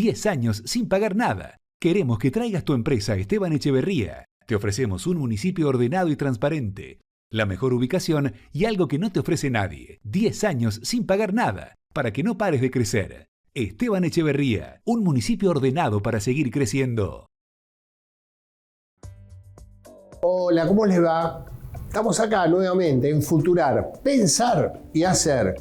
10 años sin pagar nada. Queremos que traigas tu empresa a Esteban Echeverría. Te ofrecemos un municipio ordenado y transparente, la mejor ubicación y algo que no te ofrece nadie. 10 años sin pagar nada, para que no pares de crecer. Esteban Echeverría, un municipio ordenado para seguir creciendo. Hola, ¿cómo les va? Estamos acá nuevamente en Futurar, pensar y hacer,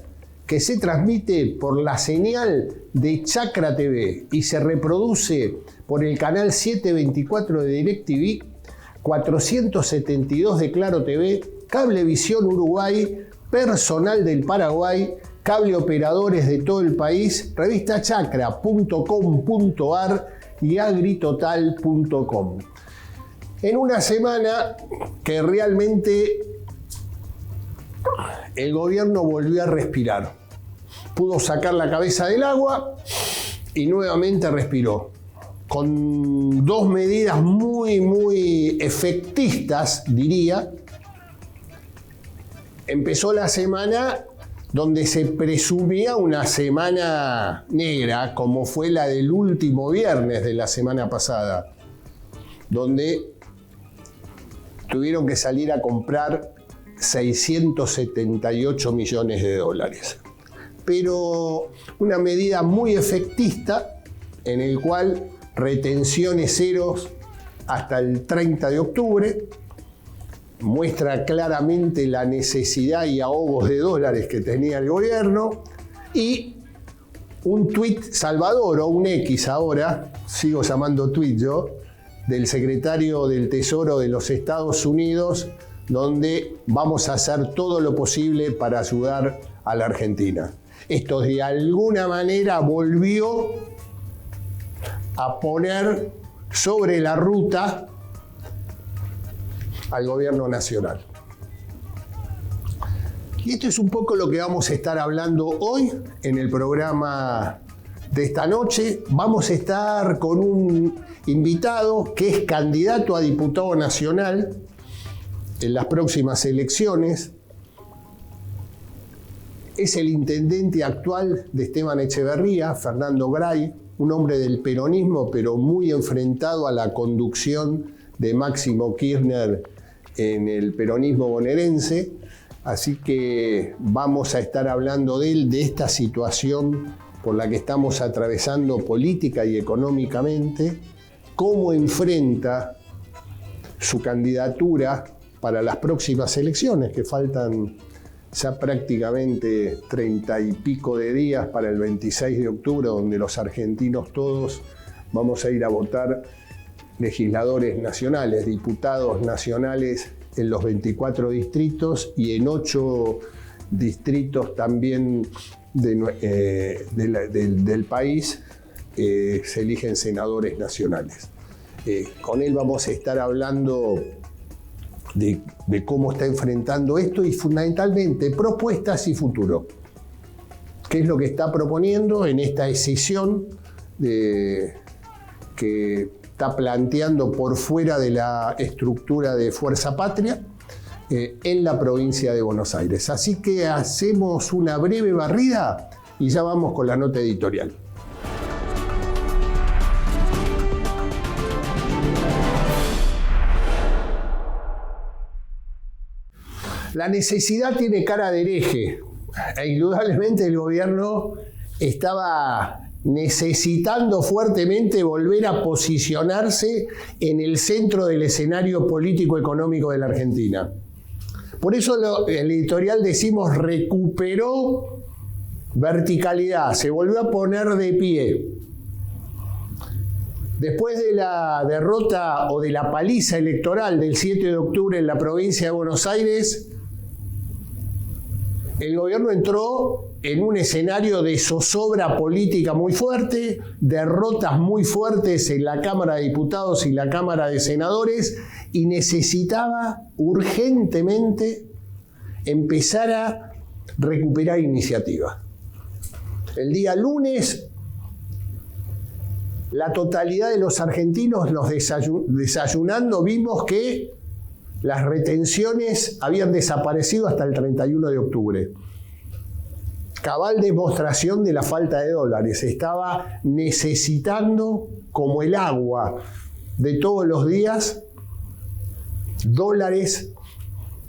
que se transmite por la señal de Chacra TV y se reproduce por el canal 724 de DirecTV, 472 de Claro TV, Cablevisión Uruguay, Personal del Paraguay, Cable Operadores de todo el país, revistachacra.com.ar y agritotal.com. En una semana que realmente el gobierno volvió a respirar. Pudo sacar la cabeza del agua y nuevamente respiró. Con dos medidas muy efectistas, diría. Empezó la semana donde se presumía una semana negra, como fue la del último viernes de la semana pasada, donde tuvieron que salir a comprar 678 millones de dólares. Pero una medida muy efectista en el cual retenciones ceros hasta el 30 de octubre, muestra claramente la necesidad y ahogos de dólares que tenía el gobierno, y un tuit salvador, o un X ahora, sigo llamando tuit yo, del secretario del Tesoro de los Estados Unidos, donde vamos a hacer todo lo posible para ayudar a la Argentina. Esto de alguna manera volvió a poner sobre la ruta al gobierno nacional. Y esto es un poco lo que vamos a estar hablando hoy en el programa de esta noche. Vamos a estar con un invitado que es candidato a diputado nacional en las próximas elecciones. Es el intendente actual de Esteban Echeverría, Fernando Gray, un hombre del peronismo, pero muy enfrentado a la conducción de Máximo Kirchner en el peronismo bonaerense. Así que vamos a estar hablando de él, de esta situación por la que estamos atravesando política y económicamente, cómo enfrenta su candidatura para las próximas elecciones, que faltan ya prácticamente 30 y pico de días para el 26 de octubre, donde los argentinos todos vamos a ir a votar legisladores nacionales, diputados nacionales en los 24 distritos y en 8 distritos también del país se eligen senadores nacionales. Con él vamos a estar hablando de cómo está enfrentando esto y fundamentalmente propuestas y futuro. ¿Qué es lo que está proponiendo en esta decisión que está planteando por fuera de la estructura de Fuerza Patria en la provincia de Buenos Aires? Así que hacemos una breve barrida y ya vamos con la nota editorial. La necesidad tiene cara de hereje. Indudablemente el gobierno estaba necesitando fuertemente volver a posicionarse en el centro del escenario político-económico de la Argentina. Por eso el editorial decimos recuperó verticalidad, se volvió a poner de pie. Después de la derrota o de la paliza electoral del 7 de octubre en la provincia de Buenos Aires, el gobierno entró en un escenario de zozobra política muy fuerte, derrotas muy fuertes en la Cámara de Diputados y la Cámara de Senadores, y necesitaba urgentemente empezar a recuperar iniciativa. El día lunes, la totalidad de los argentinos, los desayunando, vimos que las retenciones habían desaparecido hasta el 31 de octubre. cabal demostración de la falta de dólares. Estaba necesitando, como el agua de todos los días, dólares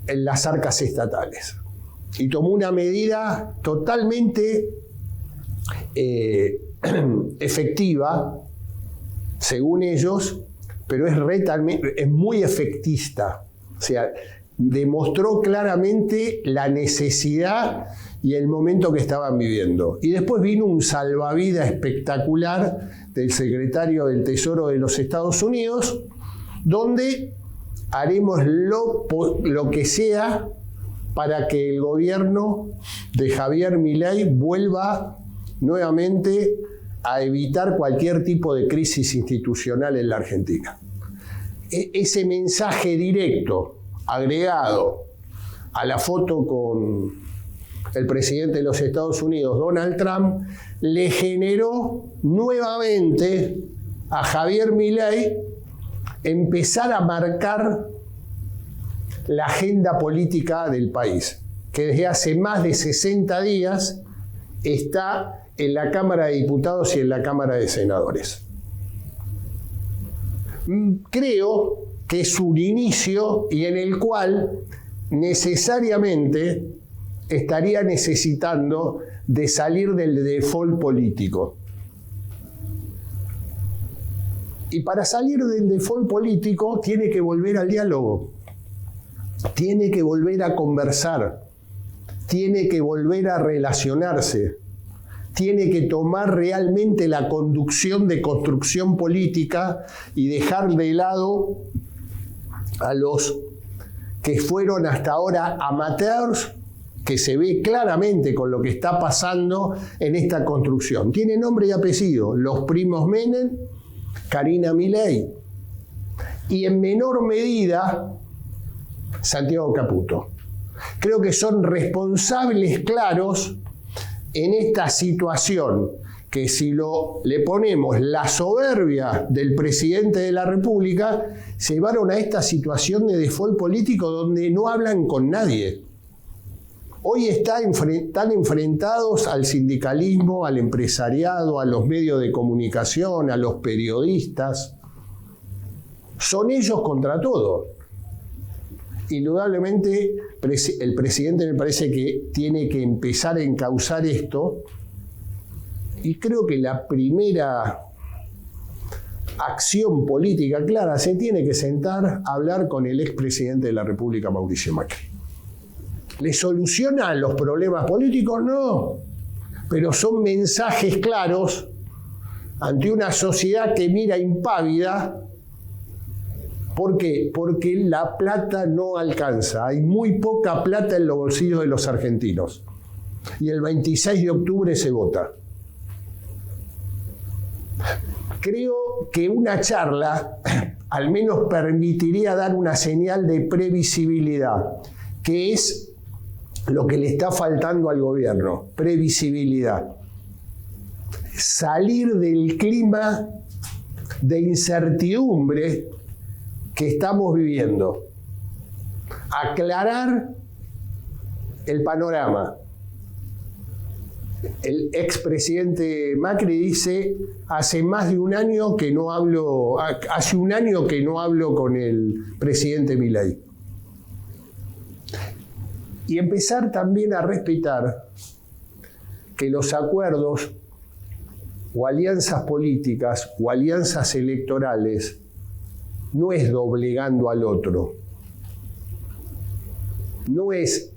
en las arcas estatales. Y tomó una medida totalmente efectiva, según ellos, pero es muy efectista. O sea, demostró claramente la necesidad y el momento que estaban viviendo. Y después vino un salvavidas espectacular del secretario del Tesoro de los Estados Unidos, donde haremos lo que sea para que el gobierno de Javier Milei vuelva nuevamente a evitar cualquier tipo de crisis institucional en la Argentina. Ese mensaje directo, agregado a la foto con el presidente de los Estados Unidos, Donald Trump, le generó nuevamente a Javier Milei empezar a marcar la agenda política del país, que desde hace más de 60 días está en la Cámara de Diputados y en la Cámara de Senadores. Creo que es un inicio y en el cual necesariamente estaría necesitando de salir del default político. Y para salir del default político tiene que volver al diálogo, tiene que volver a conversar, tiene que volver a relacionarse, tiene que tomar realmente la conducción de construcción política y dejar de lado a los que fueron hasta ahora amateurs, que se ve claramente con lo que está pasando en esta construcción. Tiene nombre y apellido, los primos Menem, Karina Milei y en menor medida Santiago Caputo. Creo que son responsables claros en esta situación que si le ponemos la soberbia del presidente de la República, llevaron a esta situación de default político donde no hablan con nadie. Hoy están enfrentados al sindicalismo, al empresariado, a los medios de comunicación, a los periodistas. Son ellos contra todo. Indudablemente, el presidente me parece que tiene que empezar a encauzar esto. Y creo que la primera acción política clara se tiene que sentar a hablar con el expresidente de la República, Mauricio Macri. ¿Le soluciona los problemas políticos? No, pero son mensajes claros ante una sociedad que mira impávida. ¿Por qué? Porque la plata no alcanza. Hay muy poca plata en los bolsillos de los argentinos. Y el 26 de octubre se vota. Creo que una charla al menos permitiría dar una señal de previsibilidad, que es lo que le está faltando al gobierno, previsibilidad. Salir del clima de incertidumbre que estamos viviendo. Aclarar el panorama. El expresidente Macri dice, hace un año que no hablo con el presidente Milei. Y empezar también a respetar que los acuerdos o alianzas políticas o alianzas electorales no es doblegando al otro, no es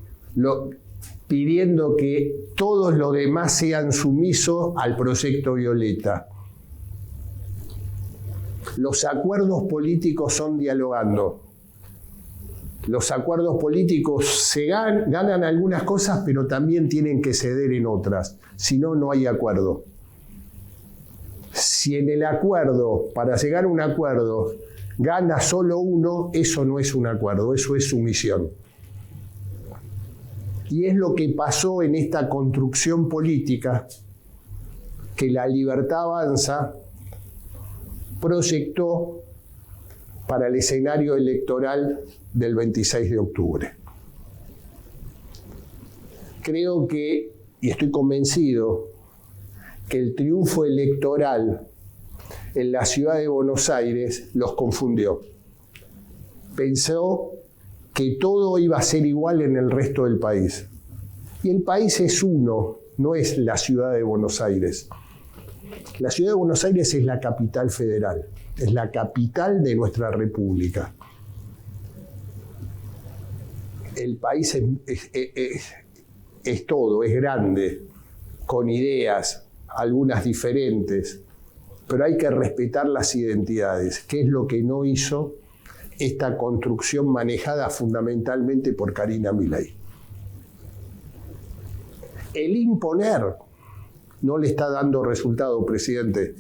pidiendo que todos los demás sean sumisos al proyecto Violeta. Los acuerdos políticos son dialogando. Los acuerdos políticos ganan algunas cosas, pero también tienen que ceder en otras. Si no, no hay acuerdo. Si en el acuerdo, para llegar a un acuerdo, gana solo uno, eso no es un acuerdo, eso es sumisión. Y es lo que pasó en esta construcción política que La Libertad Avanza proyectó para el escenario electoral del 26 de octubre. Creo que, y estoy convencido que el triunfo electoral en la ciudad de Buenos Aires los confundió. Pensó que todo iba a ser igual en el resto del país. Y el país es uno, no es la ciudad de Buenos Aires. La ciudad de Buenos Aires es la capital federal, es la capital de nuestra república. El país es todo, es grande, con ideas, algunas diferentes, pero hay que respetar las identidades, que es lo que no hizo esta construcción manejada fundamentalmente por Karina Milei. El imponer no le está dando resultado, presidente.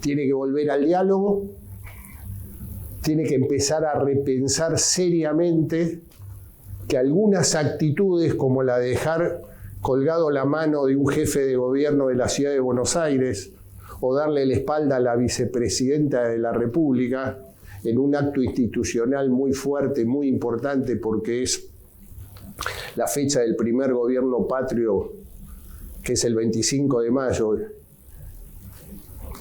Tiene que volver al diálogo, tiene que empezar a repensar seriamente que algunas actitudes, como la de dejar colgado la mano de un jefe de gobierno de la ciudad de Buenos Aires o darle la espalda a la vicepresidenta de la República en un acto institucional muy fuerte, muy importante, porque es la fecha del primer gobierno patrio, que es el 25 de mayo,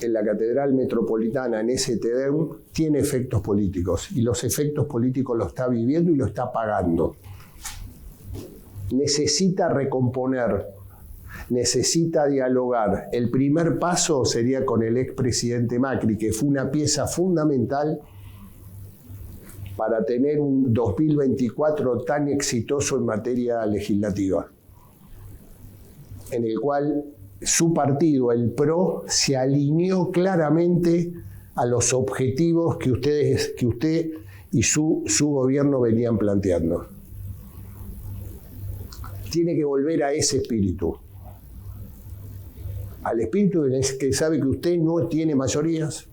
en la Catedral Metropolitana, en ese Tedeum, tiene efectos políticos. Y los efectos políticos lo está viviendo y lo está pagando. Necesita recomponer, necesita dialogar. El primer paso sería con el expresidente Macri, que fue una pieza fundamental para tener un 2024 tan exitoso en materia legislativa, en el cual su partido, el PRO, se alineó claramente a los objetivos que usted y su gobierno venían planteando. Tiene que volver a ese espíritu, al espíritu que sabe que usted no tiene mayorías,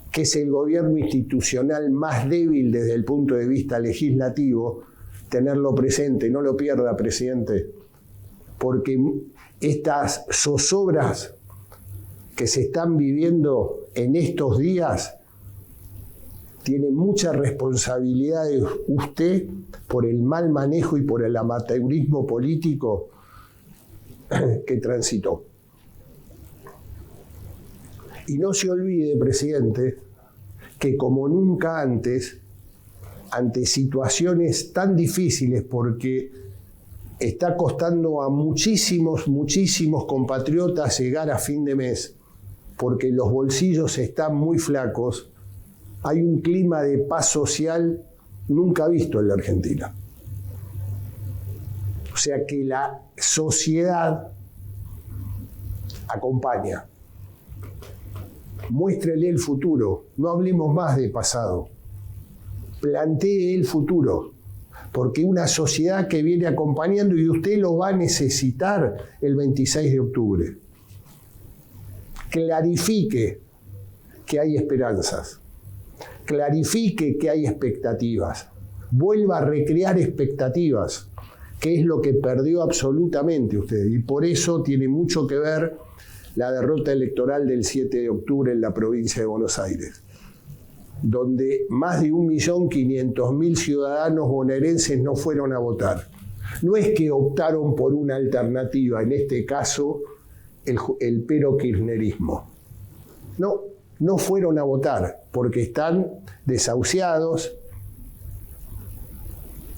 que es el gobierno institucional más débil desde el punto de vista legislativo. Tenerlo presente, no lo pierda, presidente, porque estas zozobras que se están viviendo en estos días tiene mucha responsabilidad de usted por el mal manejo y por el amateurismo político que transitó. Y no se olvide, presidente, que como nunca antes, ante situaciones tan difíciles, porque está costando a muchísimos compatriotas llegar a fin de mes, porque los bolsillos están muy flacos, hay un clima de paz social nunca visto en la Argentina. O sea que la sociedad acompaña. Muéstrele el futuro, no hablemos más de pasado. Plantee el futuro, porque una sociedad que viene acompañando y usted lo va a necesitar el 26 de octubre. Clarifique que hay esperanzas, clarifique que hay expectativas, vuelva a recrear expectativas, que es lo que perdió absolutamente usted, y por eso tiene mucho que ver la derrota electoral del 7 de octubre en la provincia de Buenos Aires, donde más de 1.500.000 ciudadanos bonaerenses no fueron a votar. No es que optaron por una alternativa, en este caso el pero-kirchnerismo. No fueron a votar porque están desahuciados,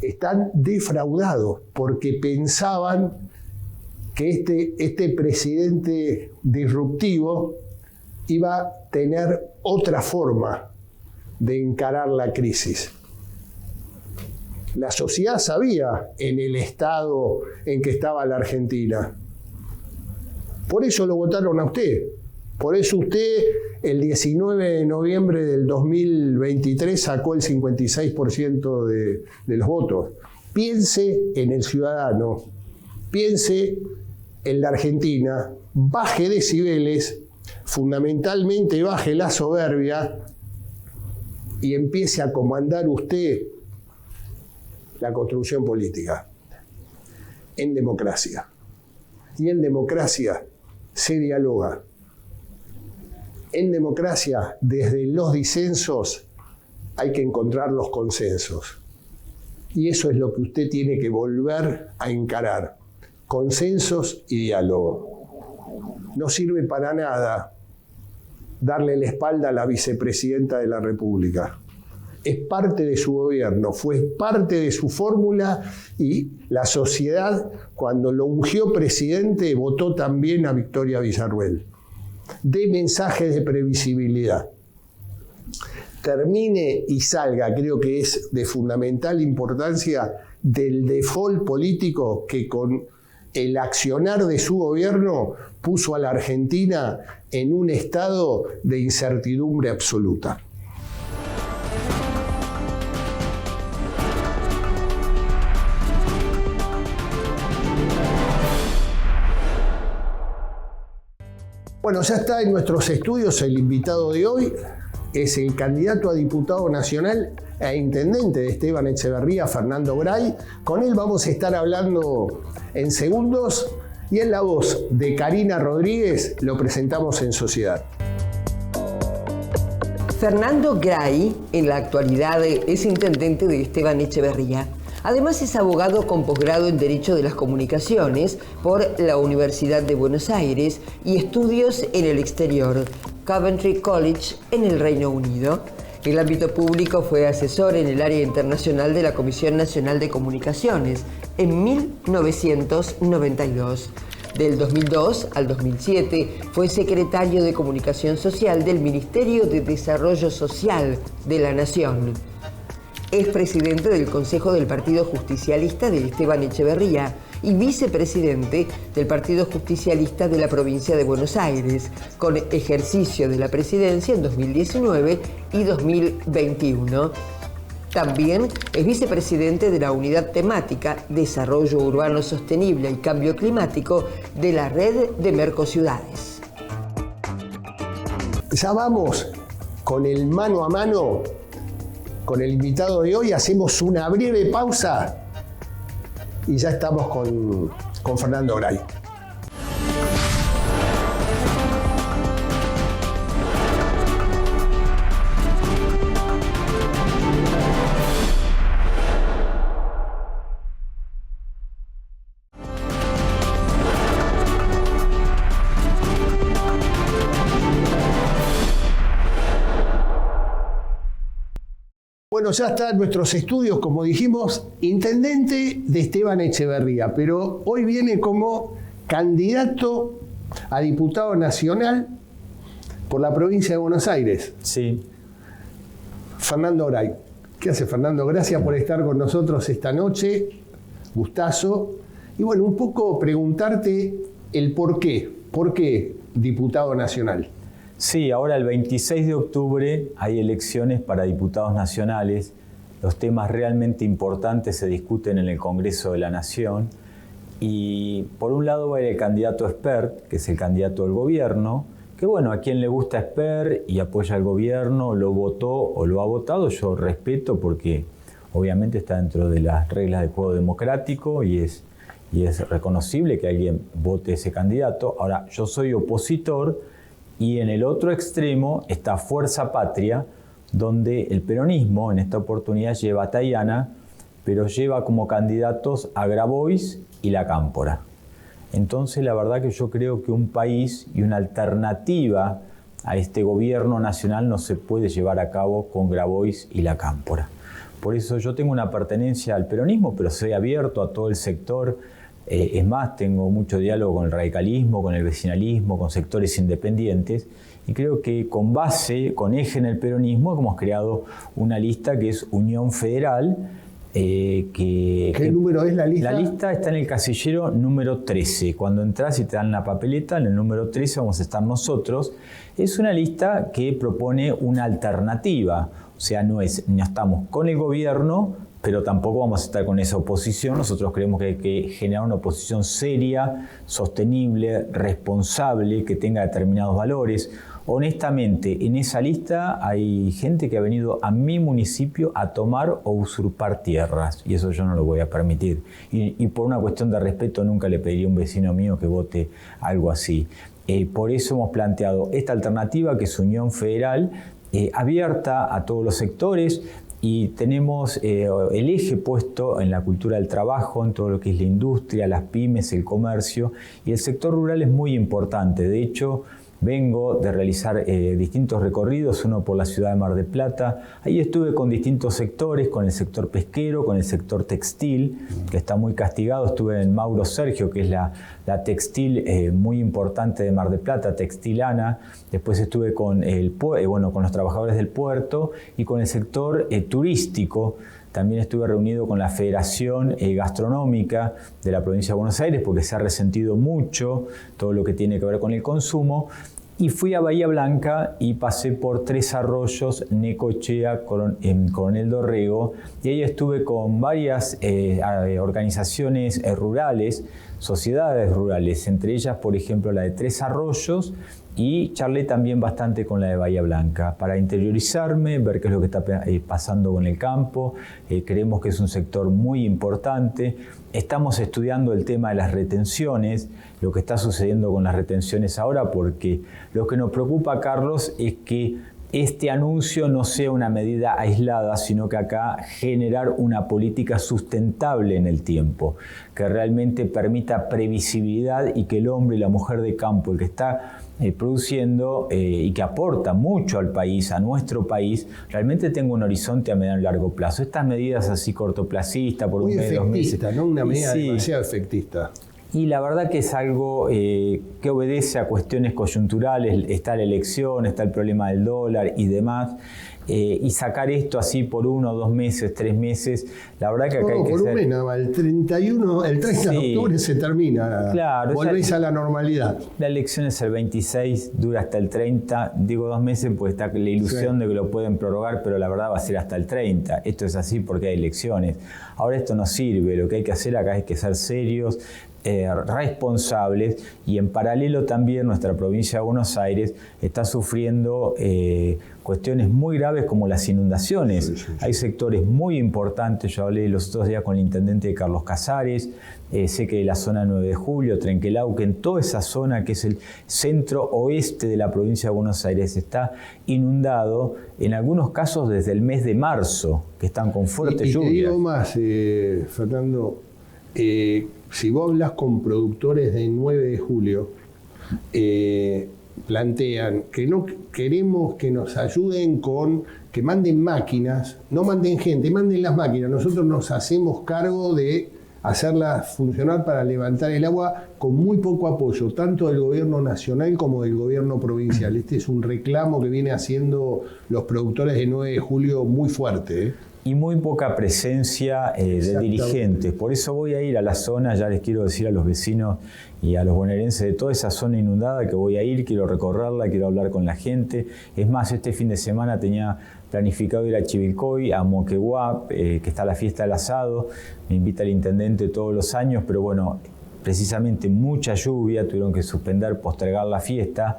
están defraudados porque pensaban que este presidente disruptivo iba a tener otra forma de encarar la crisis. La sociedad sabía en el estado en que estaba la Argentina. Por eso lo votaron a usted. Por eso usted, el 19 de noviembre del 2023, sacó el 56% de los votos. Piense en el ciudadano, piense en la Argentina, baje decibeles, fundamentalmente baje la soberbia y empiece a comandar usted la construcción política en democracia. Y en democracia se dialoga. En democracia, desde los disensos, hay que encontrar los consensos. Y eso es lo que usted tiene que volver a encarar. consensos y diálogo. No sirve para nada darle la espalda a la vicepresidenta de la República. Es parte de su gobierno, fue parte de su fórmula y la sociedad, cuando lo ungió presidente, votó también a Victoria Villarruel. Dé mensajes de previsibilidad. Termine y salga, creo que es de fundamental importancia, del default político que con el accionar de su gobierno puso a la Argentina en un estado de incertidumbre absoluta. Bueno, ya está en nuestros estudios el invitado de hoy, es el candidato a diputado nacional e intendente de Esteban Echeverría, Fernando Gray. Con él vamos a estar hablando en segundos y en la voz de Karina Rodríguez lo presentamos en Sociedad. Fernando Gray, en la actualidad, es intendente de Esteban Echeverría. Además es abogado con posgrado en Derecho de las Comunicaciones por la Universidad de Buenos Aires y estudios en el exterior, Coventry College, en el Reino Unido. En el ámbito público fue asesor en el área internacional de la Comisión Nacional de Comunicaciones en 1992. Del 2002 al 2007 fue secretario de Comunicación Social del Ministerio de Desarrollo Social de la Nación. Es presidente del Consejo del Partido Justicialista de Esteban Echeverría y vicepresidente del Partido Justicialista de la Provincia de Buenos Aires, con ejercicio de la presidencia en 2019 y 2021. También es vicepresidente de la Unidad Temática Desarrollo Urbano Sostenible y Cambio Climático de la Red de Mercociudades. Ya vamos con el mano a mano con el invitado de hoy, hacemos una breve pausa y ya estamos con Fernando Gray. Bueno, ya está en nuestros estudios, como dijimos, intendente de Esteban Echeverría, pero hoy viene como candidato a diputado nacional por la provincia de Buenos Aires. Sí. Fernando Gray. ¿Qué hace, Fernando? Gracias por estar con nosotros esta noche. Gustazo. Y bueno, un poco preguntarte el por qué. ¿Por qué diputado nacional? Sí, ahora el 26 de octubre hay elecciones para diputados nacionales. Los temas realmente importantes se discuten en el Congreso de la Nación. Y por un lado va el candidato Espert, que es el candidato del gobierno, que bueno, a quien le gusta Espert y apoya al gobierno, lo votó o lo ha votado, yo respeto porque obviamente está dentro de las reglas del juego democrático y es reconocible que alguien vote ese candidato. Ahora, yo soy opositor y en el otro extremo está Fuerza Patria, donde el peronismo en esta oportunidad lleva a Tayana, pero lleva como candidatos a Grabois y La Cámpora. Entonces la verdad que yo creo que un país y una alternativa a este gobierno nacional no se puede llevar a cabo con Grabois y La Cámpora. Por eso yo tengo una pertenencia al peronismo, pero soy abierto a todo el sector. Es más, tengo mucho diálogo con el radicalismo, con el vecinalismo, con sectores independientes y creo que con base, con eje en el peronismo, hemos creado una lista que es Unión Federal. ¿Qué número es la lista? La lista está en el casillero número 13. Cuando entras y te dan la papeleta, en el número 13 vamos a estar nosotros. Es una lista que propone una alternativa, o sea, no estamos con el gobierno, pero tampoco vamos a estar con esa oposición. Nosotros creemos que hay que generar una oposición seria, sostenible, responsable, que tenga determinados valores. Honestamente, en esa lista hay gente que ha venido a mi municipio a tomar o usurpar tierras, y eso yo no lo voy a permitir. Y por una cuestión de respeto nunca le pediría a un vecino mío que vote algo así. Por eso hemos planteado esta alternativa, que es Unión Federal, abierta a todos los sectores. y tenemos el eje puesto en la cultura del trabajo, en todo lo que es la industria, las pymes, el comercio, y el sector rural es muy importante. De hecho, vengo de realizar distintos recorridos, uno por la ciudad de Mar del Plata. Ahí estuve con distintos sectores, con el sector pesquero, con el sector textil, que está muy castigado. Estuve en Mauro Sergio, que es la textil muy importante de Mar del Plata, Textilana. Después estuve con los trabajadores del puerto y con el sector turístico. También estuve reunido con la Federación Gastronómica de la provincia de Buenos Aires porque se ha resentido mucho todo lo que tiene que ver con el consumo. Y fui a Bahía Blanca y pasé por Tres Arroyos, Necochea, Coronel Dorrego. Y ahí estuve con varias organizaciones rurales, sociedades rurales, entre ellas, por ejemplo, la de Tres Arroyos, y charlé también bastante con la de Bahía Blanca para interiorizarme, ver qué es lo que está pasando con el campo. Creemos que es un sector muy importante. Estamos estudiando el tema de las retenciones, lo que está sucediendo con las retenciones ahora, porque lo que nos preocupa, Carlos, es que este anuncio no sea una medida aislada, sino que acá generar una política sustentable en el tiempo, que realmente permita previsibilidad y que el hombre y la mujer de campo, el que está produciendo y que aporta mucho al país, a nuestro país, realmente tenga un horizonte a mediano y largo plazo. Estas medidas así cortoplacistas, por un mes, 2 meses. ¿No? Una medida sí, demasiado efectista. Y la verdad que es algo que obedece a cuestiones coyunturales. Está la elección, está el problema del dólar y demás. Y sacar esto así por 1, 2 meses, 3 meses, la verdad que acá hay que por un mes nada más. El 30 de octubre se termina. Claro, volvéis a la normalidad. La elección es el 26, dura hasta el 30. Digo 2 meses porque está la ilusión de que lo pueden prorrogar, pero la verdad va a ser hasta el 30. Esto es así porque hay elecciones. Ahora esto no sirve. Lo que hay que hacer acá es que ser serios, responsables, y en paralelo también nuestra provincia de Buenos Aires está sufriendo cuestiones muy graves como las inundaciones. Sí. Hay sectores muy importantes, yo hablé los otros días con el intendente de Carlos Casares, sé que la zona 9 de Julio, Trenquelauquen, toda esa zona que es el centro oeste de la provincia de Buenos Aires está inundado, en algunos casos desde el mes de marzo, que están con fuertes lluvias. Y te digo más, Fernando, si vos hablas con productores de 9 de julio, plantean que no queremos que nos ayuden con que manden máquinas, no manden gente, manden las máquinas. Nosotros nos hacemos cargo de hacerlas funcionar para levantar el agua con muy poco apoyo, tanto del gobierno nacional como del gobierno provincial. Este es un reclamo que viene haciendo los productores de 9 de julio muy fuerte, Y muy poca presencia de dirigentes. Por eso voy a ir a la zona, ya les quiero decir a los vecinos y a los bonaerenses de toda esa zona inundada que voy a ir, quiero recorrerla, quiero hablar con la gente. Es más, este fin de semana tenía planificado ir a Chivilcoy, a Moquegua, que está la fiesta del asado. Me invita el intendente todos los años, pero bueno, precisamente mucha lluvia, tuvieron que suspender, postergar la fiesta,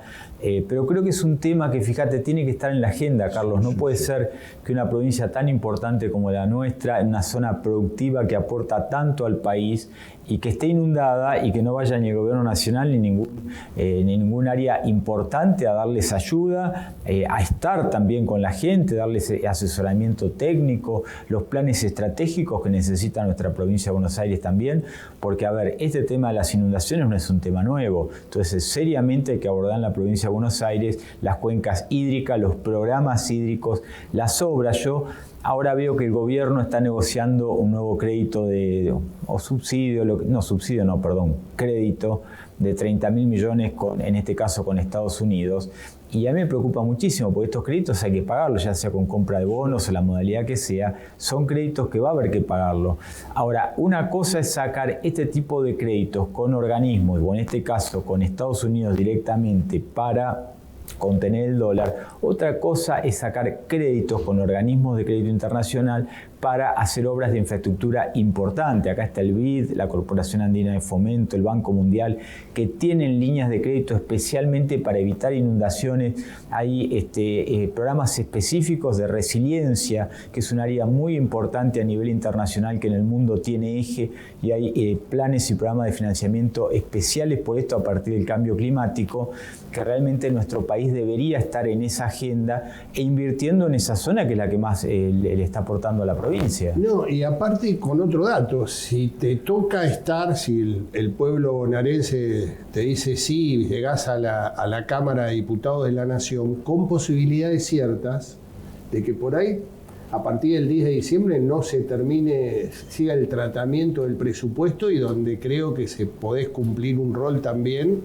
pero creo que es un tema que, fíjate, tiene que estar en la agenda, Carlos. No puede ser que una provincia tan importante como la nuestra, en una zona productiva que aporta tanto al país, y que esté inundada y que no vaya ni el gobierno nacional ni ningún área importante a darles ayuda, a estar también con la gente, darles asesoramiento técnico, los planes estratégicos que necesita nuestra provincia de Buenos Aires también, porque, a ver, este tema de las inundaciones no es un tema nuevo. Entonces, seriamente hay que abordar en la provincia de Buenos Aires las cuencas hídricas, los programas hídricos, las obras. Yo ahora veo que el gobierno está negociando un nuevo crédito crédito de 30.000 millones, en este caso con Estados Unidos. Y a mí me preocupa muchísimo porque estos créditos hay que pagarlos, ya sea con compra de bonos o la modalidad que sea. Son créditos que va a haber que pagarlo. Ahora, una cosa es sacar este tipo de créditos con organismos, o en este caso con Estados Unidos directamente para contener el dólar. Otra cosa es sacar créditos con organismos de crédito internacional para hacer obras de infraestructura importante. Acá está el BID, la Corporación Andina de Fomento, el Banco Mundial, que tienen líneas de crédito especialmente para evitar inundaciones. Hay programas específicos de resiliencia, que es un área muy importante a nivel internacional que en el mundo tiene eje, y hay planes y programas de financiamiento especiales por esto a partir del cambio climático, que realmente nuestro país país debería estar en esa agenda e invirtiendo en esa zona que es la que más le está aportando a la provincia. No, y aparte con otro dato, si te toca estar, si el pueblo bonaerense te dice sí, llegás a la Cámara de Diputados de la Nación, con posibilidades ciertas de que por ahí, a partir del 10 de diciembre, no se termine, siga el tratamiento del presupuesto y donde creo que se podés cumplir un rol también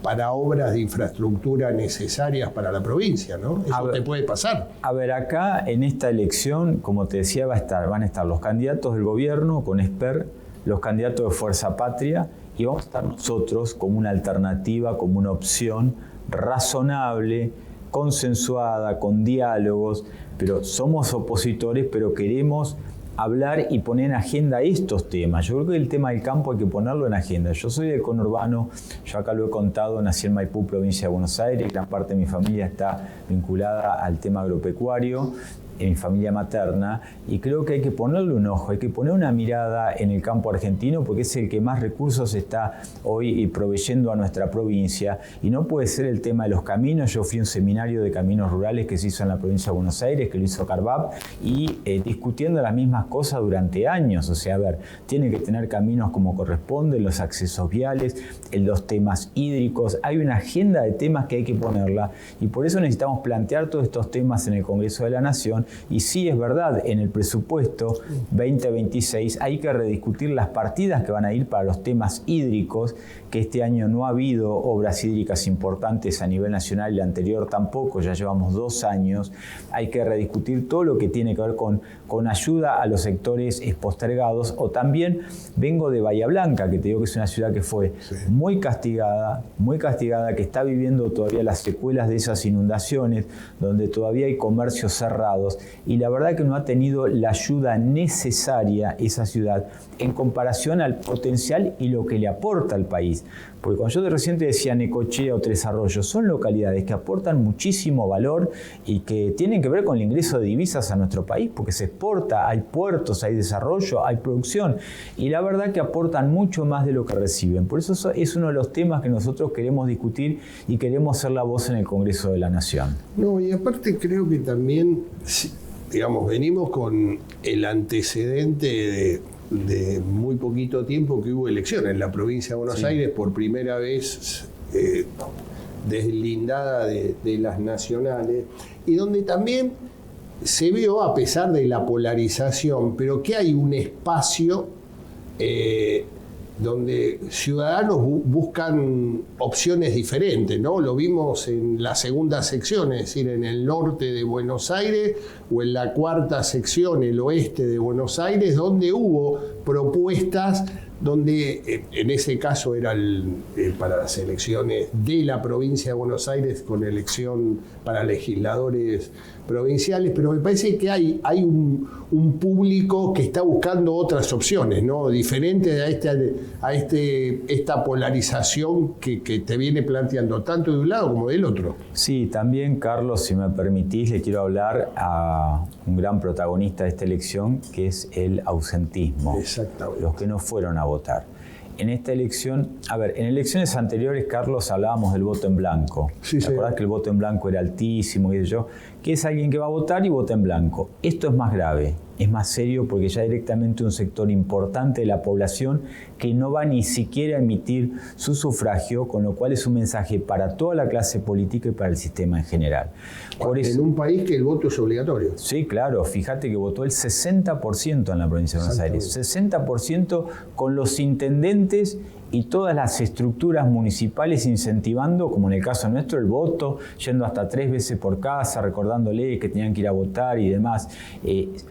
para obras de infraestructura necesarias para la provincia, ¿no? Eso te puede pasar. A ver, acá en esta elección, como te decía, van a estar los candidatos del gobierno con Esper, los candidatos de Fuerza Patria, y vamos a estar nosotros como una alternativa, como una opción razonable, consensuada, con diálogos, pero somos opositores, pero queremos hablar y poner en agenda estos temas. Yo creo que el tema del campo hay que ponerlo en agenda. Yo soy del conurbano, yo acá lo he contado, nací en Maipú, provincia de Buenos Aires, gran parte de mi familia está vinculada al tema agropecuario, en mi familia materna, y creo que hay que ponerle un ojo, hay que poner una mirada en el campo argentino porque es el que más recursos está hoy proveyendo a nuestra provincia, y no puede ser el tema de los caminos. Yo fui a un seminario de caminos rurales que se hizo en la provincia de Buenos Aires, que lo hizo Carbab, y discutiendo las mismas cosas durante años. O sea, a ver, tienen que tener caminos como corresponde, los accesos viales, los temas hídricos, hay una agenda de temas que hay que ponerla, y por eso necesitamos plantear todos estos temas en el Congreso de la Nación. Y sí, es verdad, en el presupuesto 2026 hay que rediscutir las partidas que van a ir para los temas hídricos, que este año no ha habido obras hídricas importantes a nivel nacional y el anterior tampoco, ya llevamos 2 años. Hay que rediscutir todo lo que tiene que ver con ayuda a los sectores postergados. O también vengo de Bahía Blanca, que te digo que es una ciudad que fue muy castigada, que está viviendo todavía las secuelas de esas inundaciones, donde todavía hay comercios cerrados. Y la verdad que no ha tenido la ayuda necesaria esa ciudad en comparación al potencial y lo que le aporta al país. Porque cuando yo de recién te decía Necochea o Tres Arroyos, son localidades que aportan muchísimo valor y que tienen que ver con el ingreso de divisas a nuestro país, porque se exporta, hay puertos, hay desarrollo, hay producción, y la verdad que aportan mucho más de lo que reciben. Por eso es uno de los temas que nosotros queremos discutir y queremos ser la voz en el Congreso de la Nación. No, y aparte creo que también, digamos, venimos con el antecedente de muy poquito tiempo que hubo elecciones en la provincia de Buenos Aires, por primera vez deslindada de las nacionales, y donde también se vio, a pesar de la polarización, pero que hay un espacio donde ciudadanos buscan opciones diferentes, ¿no? Lo vimos en la segunda sección, es decir, en el norte de Buenos Aires, o en la cuarta sección, el oeste de Buenos Aires, donde hubo propuestas, donde en ese caso era para las elecciones de la provincia de Buenos Aires, con elección para legisladores provinciales, pero me parece que hay un público que está buscando otras opciones, ¿no? Diferentes a esta polarización que te viene planteando tanto de un lado como del otro. Sí, también, Carlos, si me permitís, le quiero hablar a un gran protagonista de esta elección, que es el ausentismo. Exactamente. Los que no fueron a votar. En esta elección, a ver, en elecciones anteriores, Carlos, hablábamos del voto en blanco. Sí, ¿Te acordás que el voto en blanco era altísimo? Y yo, que es alguien que va a votar y vota en blanco. Esto es más grave, es más serio, porque ya directamente un sector importante de la población que no va ni siquiera a emitir su sufragio, con lo cual es un mensaje para toda la clase política y para el sistema en general. Por eso, en un país que el voto es obligatorio. Sí, claro, fíjate que votó el 60% en la provincia de Buenos Aires, 60% con los intendentes y todas las estructuras municipales incentivando, como en el caso nuestro, el voto, yendo hasta 3 veces por casa, recordándole que tenían que ir a votar y demás.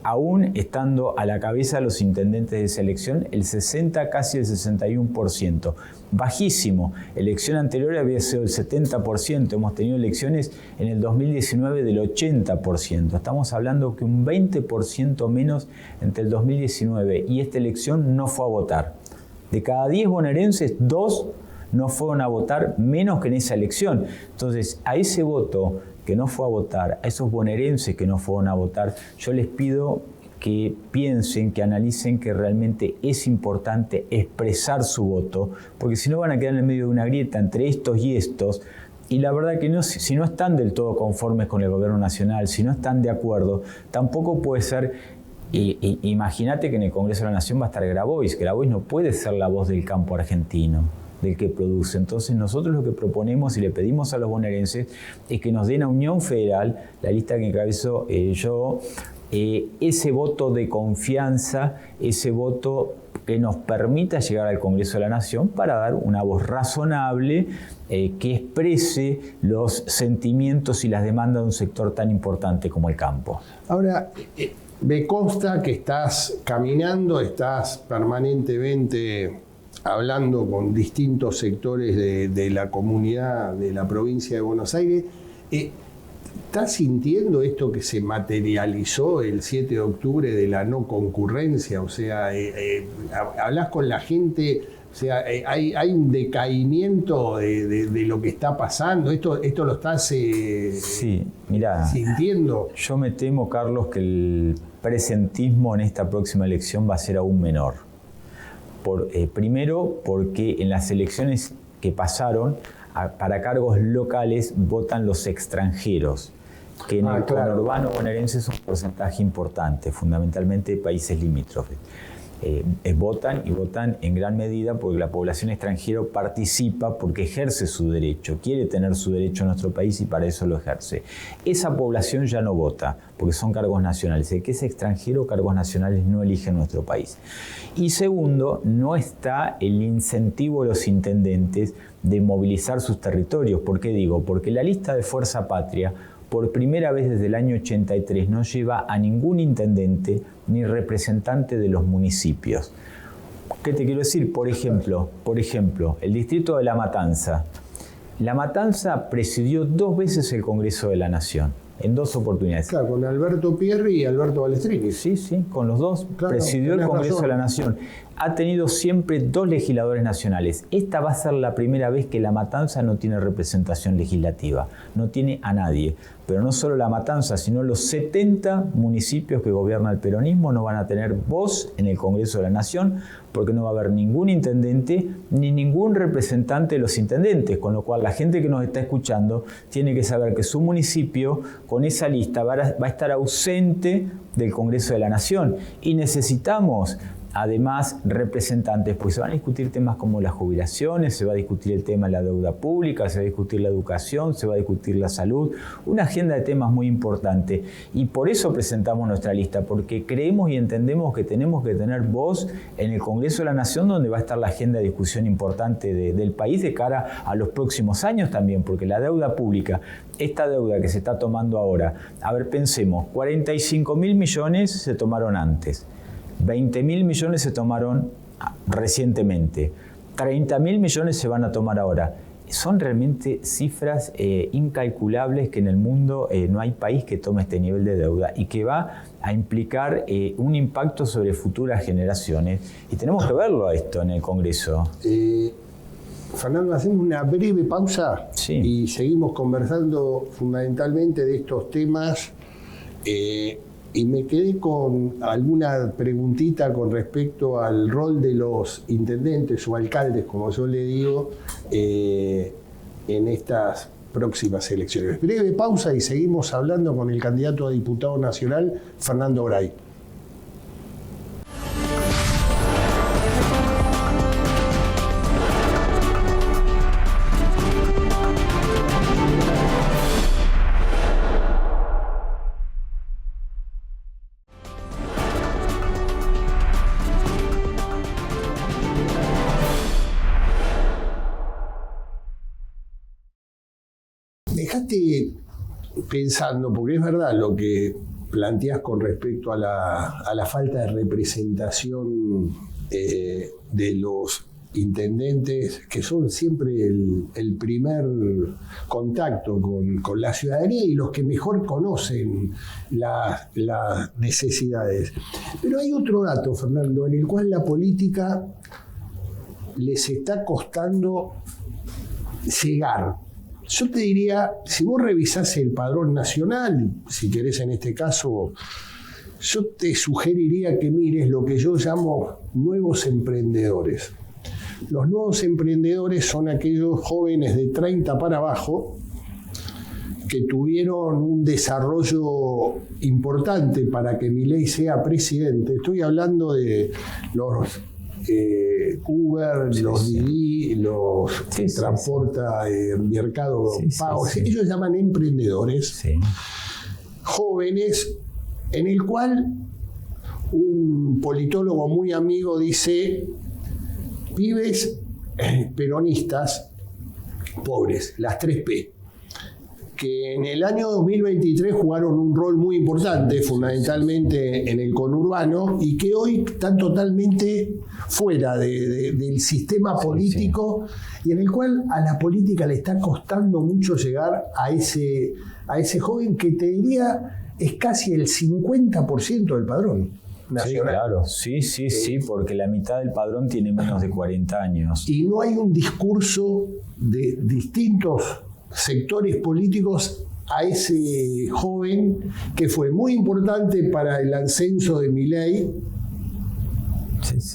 Aún estando a la cabeza de los intendentes de esa elección, el 60, casi el 61%. Bajísimo. Elección anterior había sido el 70%. Hemos tenido elecciones en el 2019 del 80%. Estamos hablando que un 20% menos entre el 2019 y esta elección no fue a votar. De cada 10 bonaerenses, 2 no fueron a votar, menos que en esa elección. Entonces, a ese voto que no fue a votar, a esos bonaerenses que no fueron a votar, yo les pido que piensen, que analicen que realmente es importante expresar su voto, porque si no van a quedar en el medio de una grieta entre estos y estos, Y la verdad que si no están del todo conformes con el gobierno nacional, si no están de acuerdo, tampoco puede ser. Imagínate que en el Congreso de la Nación va a estar Grabois. Grabois no puede ser la voz del campo argentino, del que produce. Entonces nosotros lo que proponemos y le pedimos a los bonaerenses es que nos den a Unión Federal, la lista que encabezo yo, ese voto de confianza, ese voto que nos permita llegar al Congreso de la Nación para dar una voz razonable que exprese los sentimientos y las demandas de un sector tan importante como el campo. Ahora, me consta que estás caminando, estás permanentemente hablando con distintos sectores de la comunidad de la provincia de Buenos Aires. ¿Estás sintiendo esto que se materializó el 7 de octubre de la no concurrencia? O sea, hablas con la gente, o sea, hay un decaimiento de lo que está pasando. ¿Esto lo estás sí, mirá, sintiendo? Yo me temo, Carlos, que el presentismo en esta próxima elección va a ser aún menor. Primero, porque en las elecciones que pasaron, para cargos locales votan los extranjeros, que en el conurbano bonaerense es un porcentaje importante, fundamentalmente de países limítrofes. Votan y votan en gran medida porque la población extranjera participa, porque ejerce su derecho, quiere tener su derecho en nuestro país y para eso lo ejerce. Esa población ya no vota porque son cargos nacionales. El que es extranjero, cargos nacionales no elige en nuestro país. Y segundo, no está el incentivo de los intendentes de movilizar sus territorios. ¿Por qué digo? Porque la lista de Fuerza Patria, por primera vez desde el año 83, no lleva a ningún intendente ni representante de los municipios. ¿Qué te quiero decir? Por ejemplo, el distrito de La Matanza. La Matanza presidió 2 veces el Congreso de la Nación, en 2 oportunidades. Claro, con Alberto Pierri y Alberto Balestrini. Sí, con los dos. Claro, presidió el Congreso de la Nación. Ha tenido siempre 2 legisladores nacionales. Esta va a ser la primera vez que La Matanza no tiene representación legislativa. No tiene a nadie. Pero no solo La Matanza, sino los 70 municipios que gobierna el peronismo no van a tener voz en el Congreso de la Nación porque no va a haber ningún intendente ni ningún representante de los intendentes. Con lo cual la gente que nos está escuchando tiene que saber que su municipio con esa lista va a estar ausente del Congreso de la Nación. Y necesitamos además representantes, porque se van a discutir temas como las jubilaciones, se va a discutir el tema de la deuda pública, se va a discutir la educación, se va a discutir la salud, una agenda de temas muy importante. Y por eso presentamos nuestra lista, porque creemos y entendemos que tenemos que tener voz en el Congreso de la Nación, donde va a estar la agenda de discusión importante del país de cara a los próximos años también, porque la deuda pública, esta deuda que se está tomando ahora, a ver, pensemos, 45.000 millones se tomaron antes. 20.000 millones se tomaron recientemente, 30.000 millones se van a tomar ahora. Son realmente cifras incalculables que en el mundo no hay país que tome este nivel de deuda y que va a implicar un impacto sobre futuras generaciones. Y tenemos que verlo a esto en el Congreso. Fernando, hacemos una breve pausa y seguimos conversando fundamentalmente de estos temas. Y me quedé con alguna preguntita con respecto al rol de los intendentes o alcaldes, como yo le digo, en estas próximas elecciones. Breve pausa y seguimos hablando con el candidato a diputado nacional, Fernando Gray. Dejate pensando, porque es verdad lo que planteás con respecto a la falta de representación de los intendentes, que son siempre el primer contacto con la ciudadanía y los que mejor conocen las necesidades. Pero hay otro dato, Fernando, en el cual la política les está costando llegar. Yo te diría, si vos revisás el padrón nacional, si querés en este caso, yo te sugeriría que mires lo que yo llamo nuevos emprendedores. Los nuevos emprendedores son aquellos jóvenes de 30 para abajo que tuvieron un desarrollo importante para que Milei sea presidente. Estoy hablando de los Uber, los Didi, los que transporta Mercado Pago. Ellos llaman emprendedores jóvenes, en el cual un politólogo muy amigo dice: pibes peronistas pobres, las 3P, que en el año 2023 jugaron un rol muy importante, fundamentalmente en el conurbano, y que hoy están totalmente fuera del sistema político, y en el cual a la política le está costando mucho llegar a ese joven que, te diría, es casi el 50% del padrón nacional. Sí, claro, sí, porque la mitad del padrón tiene menos de 40 años. Y no hay un discurso de distintos sectores políticos a ese joven que fue muy importante para el ascenso de Milei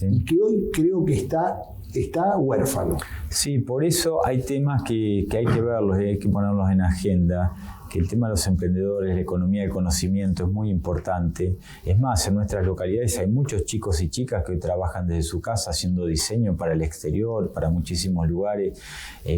y que hoy creo que está huérfano. Sí, por eso hay temas que hay que verlos, hay que ponerlos en agenda, que el tema de los emprendedores, la economía del conocimiento es muy importante. Es más, en nuestras localidades hay muchos chicos y chicas que hoy trabajan desde su casa haciendo diseño para el exterior, para muchísimos lugares,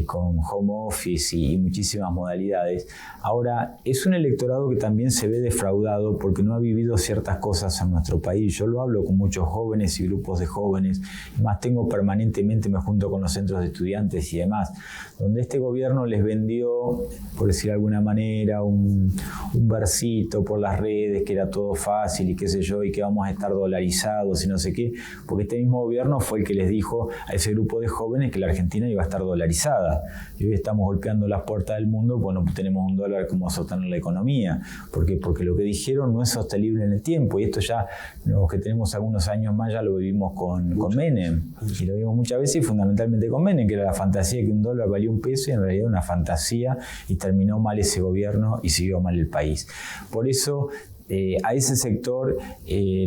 con home office y muchísimas modalidades. Ahora, es un electorado que también se ve defraudado porque no ha vivido ciertas cosas en nuestro país. Yo lo hablo con muchos jóvenes y grupos de jóvenes, más tengo permanentemente, me junto con los centros de estudiantes y demás, donde este gobierno les vendió, por decir de alguna manera, un versito por las redes, que era todo fácil y qué sé yo, y que vamos a estar dolarizados y no sé qué, porque este mismo gobierno fue el que les dijo a ese grupo de jóvenes que la Argentina iba a estar dolarizada. Y hoy estamos golpeando las puertas del mundo, bueno, tenemos un dólar como sostener la economía. ¿Por qué? Porque lo que dijeron no es sostenible en el tiempo, y esto ya, los que tenemos algunos años más, ya lo vivimos con Menem, y lo vimos muchas veces, y fundamentalmente con Menem, que era la fantasía de que un dólar valía $1, y en realidad una fantasía, y terminó mal ese gobierno y siguió mal el país. Por eso, a ese sector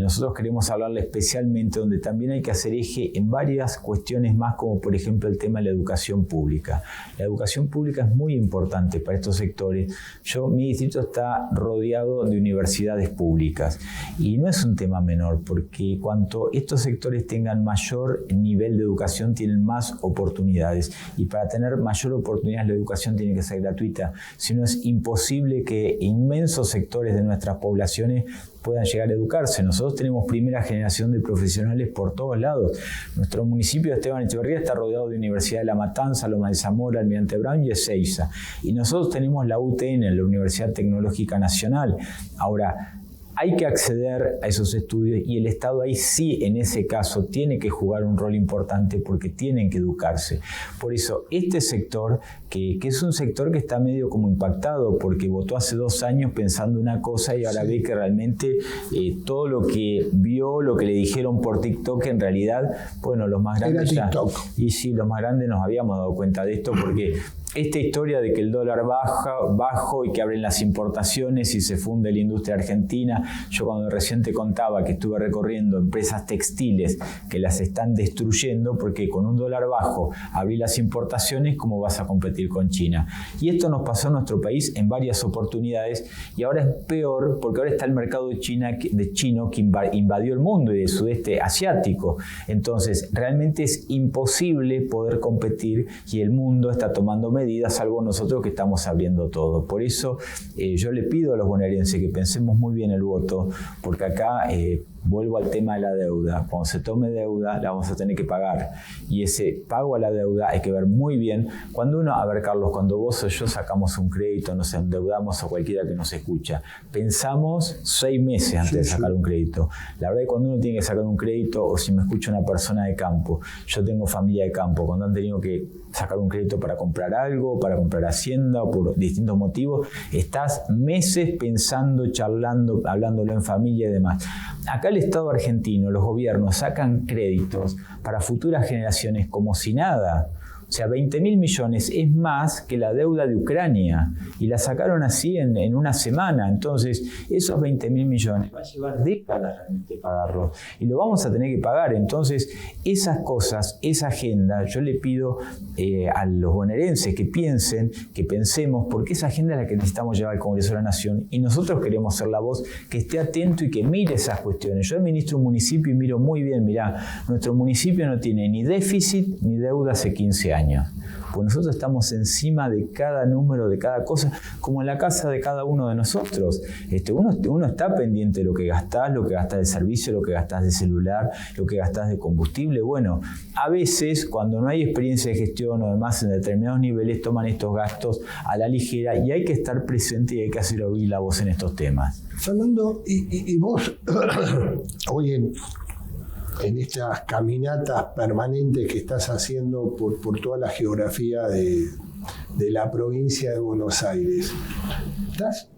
nosotros queremos hablarle especialmente, donde también hay que hacer eje en varias cuestiones más, como por ejemplo el tema de la educación pública. La educación pública es muy importante para estos sectores. Mi distrito está rodeado de universidades públicas y no es un tema menor, porque cuanto estos sectores tengan mayor nivel de educación, tienen más oportunidades, y para tener mayor oportunidades la educación tiene que ser gratuita, si no es imposible que inmensos sectores de nuestras poblaciones puedan llegar a educarse. Nosotros tenemos primera generación de profesionales por todos lados. Nuestro municipio de Esteban Echeverría está rodeado de Universidad de La Matanza, Loma de Zamora, Almirante Brown y Ezeiza. Y nosotros tenemos la UTN, la Universidad Tecnológica Nacional. Ahora, hay que acceder a esos estudios, y el Estado ahí sí, en ese caso, tiene que jugar un rol importante porque tienen que educarse. Por eso, este sector, que es un sector que está medio como impactado, porque votó hace 2 años pensando una cosa y ahora ve que realmente todo lo que vio, lo que le dijeron por TikTok, en realidad, bueno, los más grandes ya... Y sí, los más grandes nos habíamos dado cuenta de esto, porque esta historia de que el dólar bajo y que abren las importaciones y se funde la industria argentina. Yo cuando recién te contaba que estuve recorriendo empresas textiles que las están destruyendo porque con un dólar bajo abrí las importaciones, ¿cómo vas a competir con China? Y esto nos pasó en nuestro país en varias oportunidades, y ahora es peor porque ahora está el mercado chino que invadió el mundo y del sudeste asiático. Entonces realmente es imposible poder competir y el mundo está tomando medidas, salvo nosotros que estamos abriendo todo. Por eso yo le pido a los bonaerenses que pensemos muy bien el voto, porque acá vuelvo al tema de la deuda. Cuando se tome deuda, la vamos a tener que pagar. Y ese pago a la deuda hay que ver muy bien. Cuando uno, a ver, Carlos, cuando vos o yo sacamos un crédito, nos endeudamos, o cualquiera que nos escucha, pensamos 6 meses antes de sacar un crédito. La verdad es que cuando uno tiene que sacar un crédito, o si me escucha una persona de campo, yo tengo familia de campo, cuando han tenido que sacar un crédito para comprar algo, para comprar hacienda o por distintos motivos, estás meses pensando, charlando, hablándolo en familia y demás. Acá el Estado argentino, los gobiernos sacan créditos para futuras generaciones como si nada. O sea, 20.000 millones es más que la deuda de Ucrania y la sacaron así en una semana. Entonces, esos 20.000 millones va a llevar décadas realmente pagarlos y lo vamos a tener que pagar. Entonces, esas cosas, esa agenda, yo le pido a los bonaerenses que piensen, que pensemos, porque esa agenda es la que necesitamos llevar al Congreso de la Nación y nosotros queremos ser la voz que esté atento y que mire esas cuestiones. Yo administro un municipio y miro muy bien, mirá, nuestro municipio no tiene ni déficit ni deuda hace 15 años. Pues nosotros estamos encima de cada número, de cada cosa, como en la casa de cada uno de nosotros. Uno está pendiente de lo que gastás de servicio, lo que gastás de celular, lo que gastás de combustible. Bueno, a veces cuando no hay experiencia de gestión o demás en determinados niveles toman estos gastos a la ligera y hay que estar presente y hay que hacer oír la voz en estos temas. Fernando, y vos hoy en estas caminatas permanentes que estás haciendo por toda la geografía de la provincia de Buenos Aires, ¿estás,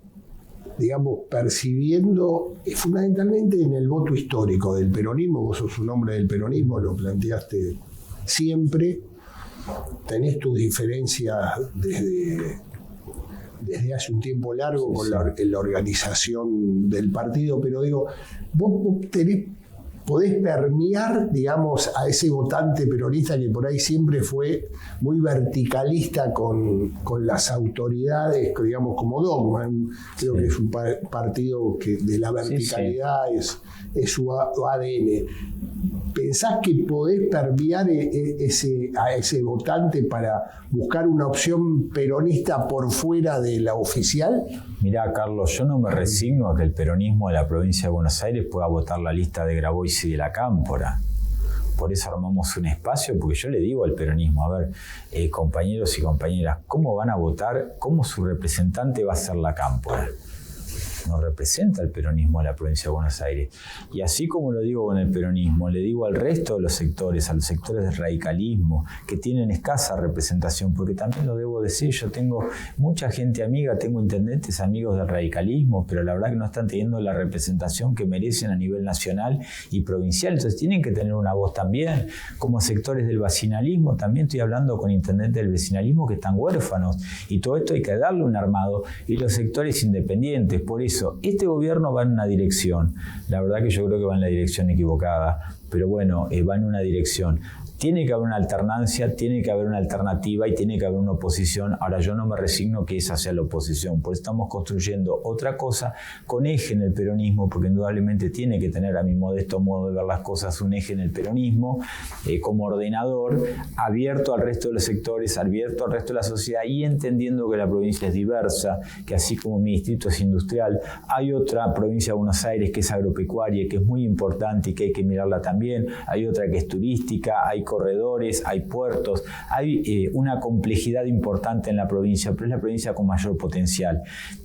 digamos, percibiendo fundamentalmente en el voto histórico del peronismo? Vos sos un hombre del peronismo, lo planteaste siempre, tenés tus diferencias desde hace un tiempo largo con la organización del partido, pero digo, vos podés permear, digamos, a ese votante peronista que por ahí siempre fue muy verticalista con las autoridades, digamos, como dogma. Creo que es un partido que de la verticalidad es su ADN. ¿Pensás que podés permear a ese votante para buscar una opción peronista por fuera de la oficial? Mirá, Carlos, yo no me resigno a que el peronismo de la provincia de Buenos Aires pueda votar la lista de Grabois y de la Cámpora. Por eso armamos un espacio, porque yo le digo al peronismo, a ver, compañeros y compañeras, ¿cómo van a votar? ¿Cómo su representante va a ser la Cámpora? No representa el peronismo de la provincia de Buenos Aires. Y así como lo digo con el peronismo, le digo al resto de los sectores, a los sectores del radicalismo, que tienen escasa representación, porque también lo debo decir, yo tengo mucha gente amiga, tengo intendentes amigos del radicalismo, pero la verdad que no están teniendo la representación que merecen a nivel nacional y provincial. Entonces tienen que tener una voz también, como sectores del vecinalismo. También estoy hablando con intendentes del vecinalismo que están huérfanos, y todo esto hay que darle un armado, y los sectores independientes. Por eso este gobierno va en una dirección, la verdad que yo creo que va en la dirección equivocada, pero bueno, va en una dirección. Tiene que haber una alternancia, tiene que haber una alternativa y tiene que haber una oposición. Ahora, yo no me resigno que esa sea la oposición, porque estamos construyendo otra cosa con eje en el peronismo, porque indudablemente tiene que tener, a mi modesto modo de ver las cosas, un eje en el peronismo como ordenador, abierto al resto de los sectores, abierto al resto de la sociedad y entendiendo que la provincia es diversa, que así como mi distrito es industrial, hay otra provincia de Buenos Aires que es agropecuaria, que es muy importante y que hay que mirarla también, hay otra que es turística, hay corredores, hay puertos, hay una complejidad importante en la provincia, pero es la provincia con mayor potencial.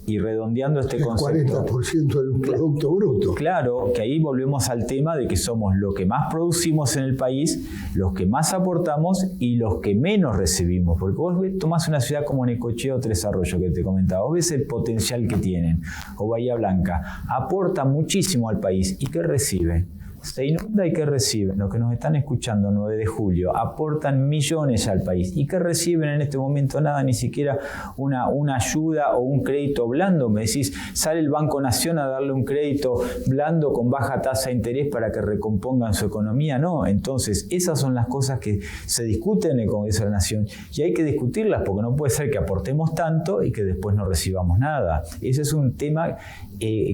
Y redondeando este concepto... 40% del Producto Bruto. Claro, que ahí volvemos al tema de que somos los que más producimos en el país, los que más aportamos y los que menos recibimos. Porque vos tomás una ciudad como Necochea o Tres Arroyos que te comentaba, vos ves el potencial que tienen, o Bahía Blanca, aporta muchísimo al país. ¿Y qué recibe? Se inunda y ¿qué reciben? Los que nos están escuchando 9 de julio aportan millones al país. ¿Y qué reciben en este momento? Nada, ni siquiera una ayuda o un crédito blando. Me decís, sale el Banco Nación a darle un crédito blando con baja tasa de interés para que recompongan su economía. No, entonces esas son las cosas que se discuten en el Congreso de la Nación y hay que discutirlas porque no puede ser que aportemos tanto y que después no recibamos nada. Ese es un tema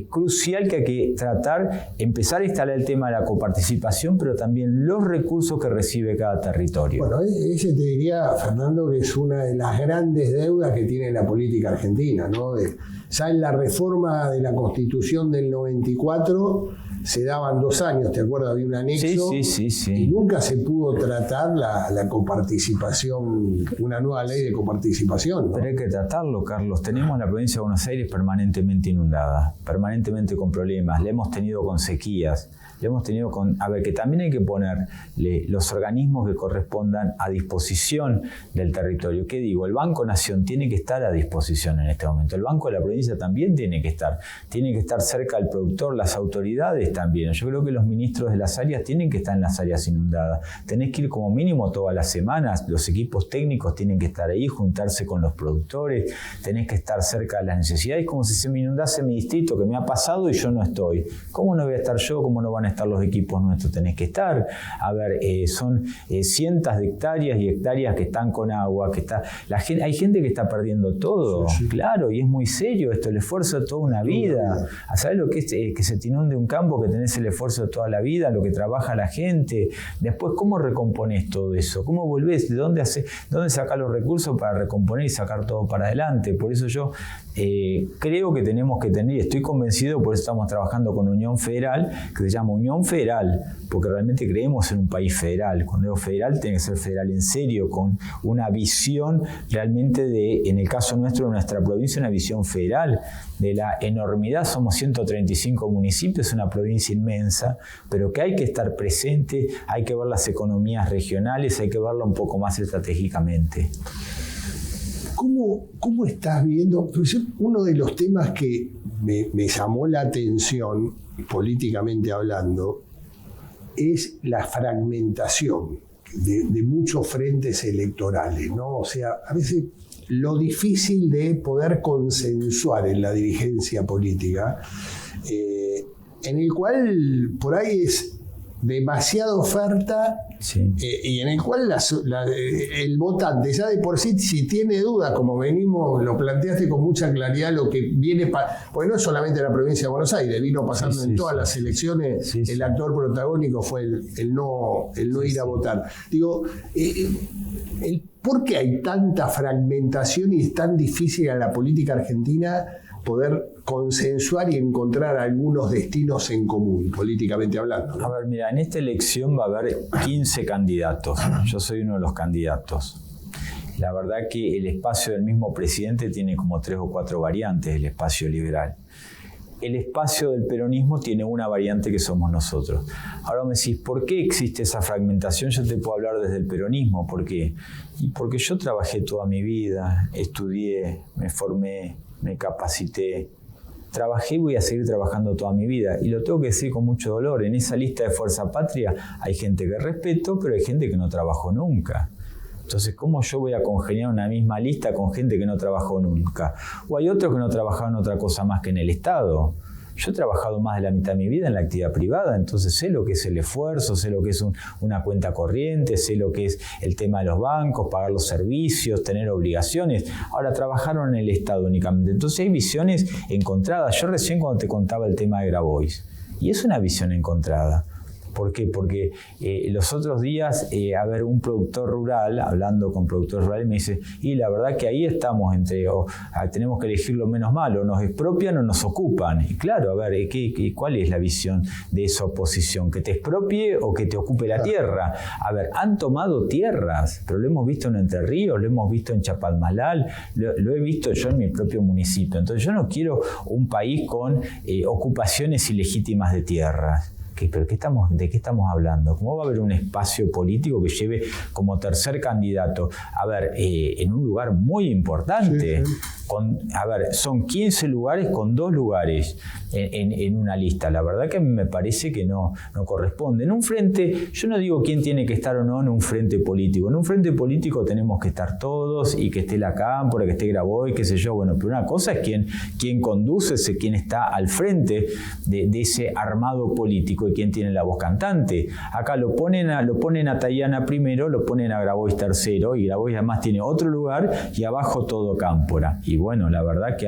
crucial que hay que tratar, empezar a instalar el tema de la coparticipación, pero también los recursos que recibe cada territorio. Bueno, ese te diría, Fernando, que es una de las grandes deudas que tiene la política argentina, ¿no? Ya en la reforma de la Constitución del 94 se daban 2 años, ¿te acuerdas? Había un anexo sí. Y nunca se pudo tratar la coparticipación, una nueva ley de coparticipación, ¿no? Pero hay que tratarlo, Carlos. Tenemos la provincia de Buenos Aires permanentemente inundada, permanentemente con problemas, la hemos tenido con sequías, le hemos tenido con... A ver, que también hay que ponerle los organismos que correspondan a disposición del territorio. ¿Qué digo? El Banco Nación tiene que estar a disposición en este momento. El Banco de la provincia también tiene que estar cerca del productor, las autoridades también. Yo creo que los ministros de las áreas tienen que estar en las áreas inundadas. Tenés que ir como mínimo todas las semanas, los equipos técnicos tienen que estar ahí, juntarse con los productores, tenés que estar cerca de las necesidades, como si se me inundase mi distrito, que me ha pasado y yo no estoy. ¿Cómo no voy a estar yo? ¿Cómo no van a estar los equipos nuestros? Tenés que estar. A ver, son cientos de hectáreas y hectáreas que están con agua, hay gente que está perdiendo todo, sí. Claro, y es muy serio esto, el esfuerzo de toda una vida. ¿Sabes lo que es que se te inunde un campo, que tenés el esfuerzo de toda la vida, lo que trabaja la gente? Después, ¿cómo recomponés todo eso? ¿Cómo volvés? ¿De dónde sacás los recursos para recomponer y sacar todo para adelante? Por eso yo creo que tenemos que tener, y estoy convencido, por eso estamos trabajando con Unión Federal, que se llama Unión Federal, porque realmente creemos en un país federal. Cuando digo federal, tiene que ser federal en serio, con una visión realmente en el caso nuestro, de nuestra provincia, una visión federal de la enormidad. Somos 135 municipios, una provincia inmensa, pero que hay que estar presente, hay que ver las economías regionales, hay que verlo un poco más estratégicamente. ¿Cómo estás viendo? Uno de los temas que me llamó la atención, políticamente hablando, es la fragmentación de muchos frentes electorales, ¿no? O sea, a veces lo difícil de poder consensuar en la dirigencia política, en el cual por ahí es demasiada oferta, sí. Y en el cual el votante ya de por sí, si tiene dudas, como lo planteaste con mucha claridad, lo que viene, porque no es solamente la provincia de Buenos Aires, vino pasando en todas las elecciones, el actor protagónico fue el no ir a votar. Digo, ¿por qué hay tanta fragmentación y es tan difícil a la política argentina poder consensuar y encontrar algunos destinos en común, políticamente hablando, ¿no? A ver, mira, en esta elección va a haber 15 candidatos. Yo soy uno de los candidatos. La verdad que el espacio del mismo presidente tiene como 3 o 4 variantes, el espacio liberal. El espacio del peronismo tiene una variante que somos nosotros. Ahora me decís, ¿por qué existe esa fragmentación? Yo te puedo hablar desde el peronismo. ¿Por qué? Y porque yo trabajé toda mi vida, estudié, me formé, me capacité, trabajé y voy a seguir trabajando toda mi vida. Y lo tengo que decir con mucho dolor. En esa lista de Fuerza Patria hay gente que respeto, pero hay gente que no trabajó nunca. Entonces, ¿cómo yo voy a congeniar una misma lista con gente que no trabajó nunca? O hay otros que no trabajaron otra cosa más que en el Estado. Yo he trabajado más de la mitad de mi vida en la actividad privada, entonces sé lo que es el esfuerzo, sé lo que es una cuenta corriente, sé lo que es el tema de los bancos, pagar los servicios, tener obligaciones. Ahora, trabajaron en el Estado únicamente. Entonces hay visiones encontradas. Yo recién cuando te contaba el tema de Grabois, y es una visión encontrada. ¿Por qué? Porque los otros días, un productor rural, hablando con productores rurales, me dice, y la verdad que ahí estamos tenemos que elegir lo menos malo, nos expropian o nos ocupan. Y claro, ¿cuál es la visión de esa oposición? ¿Que te expropie o que te ocupe la tierra? Han tomado tierras, pero lo hemos visto en Entre Ríos, lo hemos visto en Chapalmalal, lo he visto yo en mi propio municipio. Entonces yo no quiero un país con ocupaciones ilegítimas de tierras. ¿Pero de qué estamos hablando? ¿Cómo va a haber un espacio político que lleve como tercer candidato? En un lugar muy importante. Sí. Son 15 lugares con 2 lugares en una lista. La verdad que a mí me parece que no corresponde. En un frente, yo no digo quién tiene que estar o no en un frente político. En un frente político tenemos que estar todos y que esté la Cámpora, que esté Grabois, qué sé yo. Bueno, pero una cosa es quién conduce, quién está al frente de ese armado político y quién tiene la voz cantante. Acá lo ponen a Tayana primero, lo ponen a Grabois tercero, y Grabois además tiene otro lugar y abajo todo Cámpora. Y bueno, la verdad que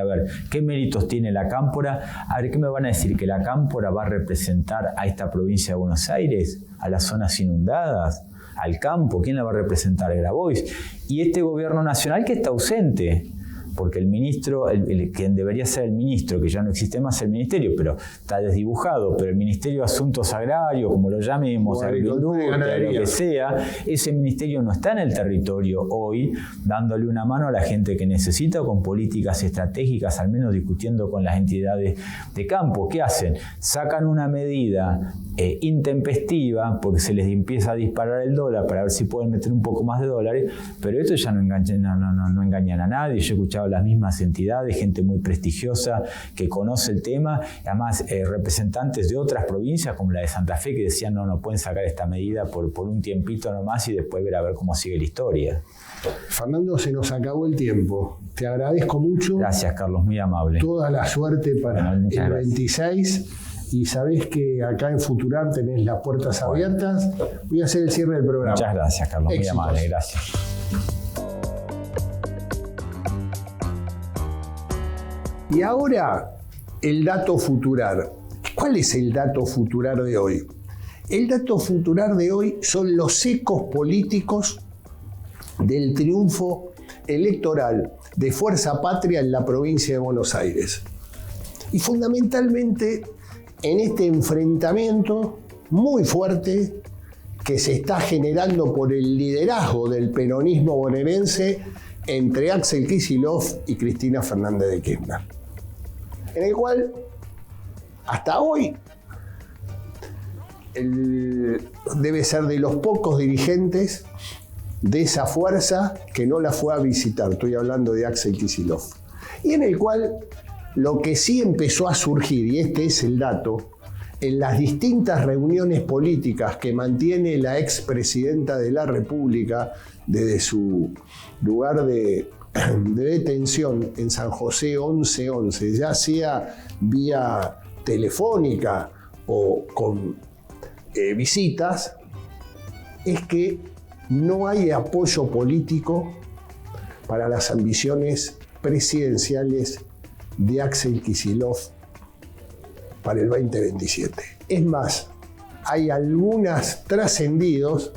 ¿qué méritos tiene la Cámpora? ¿Qué me van a decir? ¿Que la Cámpora va a representar a esta provincia de Buenos Aires? ¿A las zonas inundadas? ¿Al campo? ¿Quién la va a representar? Grabois. Y este gobierno nacional que está ausente. Porque el ministro, quien debería ser el ministro, que ya no existe más el ministerio, pero está desdibujado, pero el Ministerio de Asuntos Agrarios, como lo llamemos, agricultura, lo que sea, ese ministerio no está en el territorio hoy, dándole una mano a la gente que necesita, con políticas estratégicas, al menos discutiendo con las entidades de campo. ¿Qué hacen? Sacan una medida intempestiva, porque se les empieza a disparar el dólar para ver si pueden meter un poco más de dólares, pero esto ya no engañan a nadie. Yo escuchaba las mismas entidades, gente muy prestigiosa que conoce el tema, además representantes de otras provincias como la de Santa Fe que decían no pueden sacar esta medida por un tiempito nomás y después ver a ver cómo sigue la historia. Fernando, se nos acabó el tiempo. Te agradezco mucho. Gracias, Carlos, muy amable. Toda la suerte para el 26. Y sabés que acá en Futurar tenés las puertas abiertas. Voy a hacer el cierre del programa. Muchas gracias, Carlos, Éxitos. muy amable, gracias. Y ahora, el dato Futurar. ¿Cuál es el dato Futurar de hoy? El dato Futurar de hoy son los ecos políticos del triunfo electoral de Fuerza Patria en la provincia de Buenos Aires. Y fundamentalmente en este enfrentamiento muy fuerte que se está generando por el liderazgo del peronismo bonaerense entre Axel Kicillof y Cristina Fernández de Kirchner, en el cual hasta hoy debe ser de los pocos dirigentes de esa fuerza que no la fue a visitar. Estoy hablando de Axel Kicillof. Y en el cual lo que sí empezó a surgir, y este es el dato, en las distintas reuniones políticas que mantiene la expresidenta de la República desde su lugar de detención en San José 1111, ya sea vía telefónica o con visitas, es que no hay apoyo político para las ambiciones presidenciales de Axel Kicillof para el 2027. Es más, hay algunas trascendidos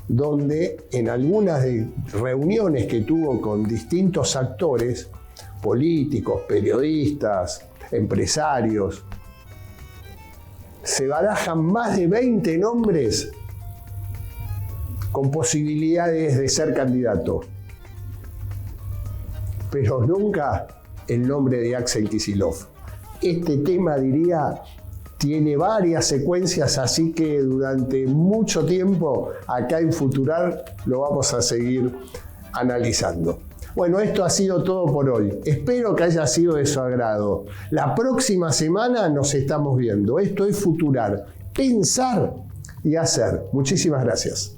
donde en algunas reuniones que tuvo con distintos actores, políticos, periodistas, empresarios, se barajan más de 20 nombres con posibilidades de ser candidato, pero nunca el nombre de Axel Kicillof. Este tema, diría, tiene varias secuencias, así que durante mucho tiempo acá en Futurar lo vamos a seguir analizando. Bueno, esto ha sido todo por hoy. Espero que haya sido de su agrado. La próxima semana nos estamos viendo. Esto es Futurar, pensar y hacer. Muchísimas gracias.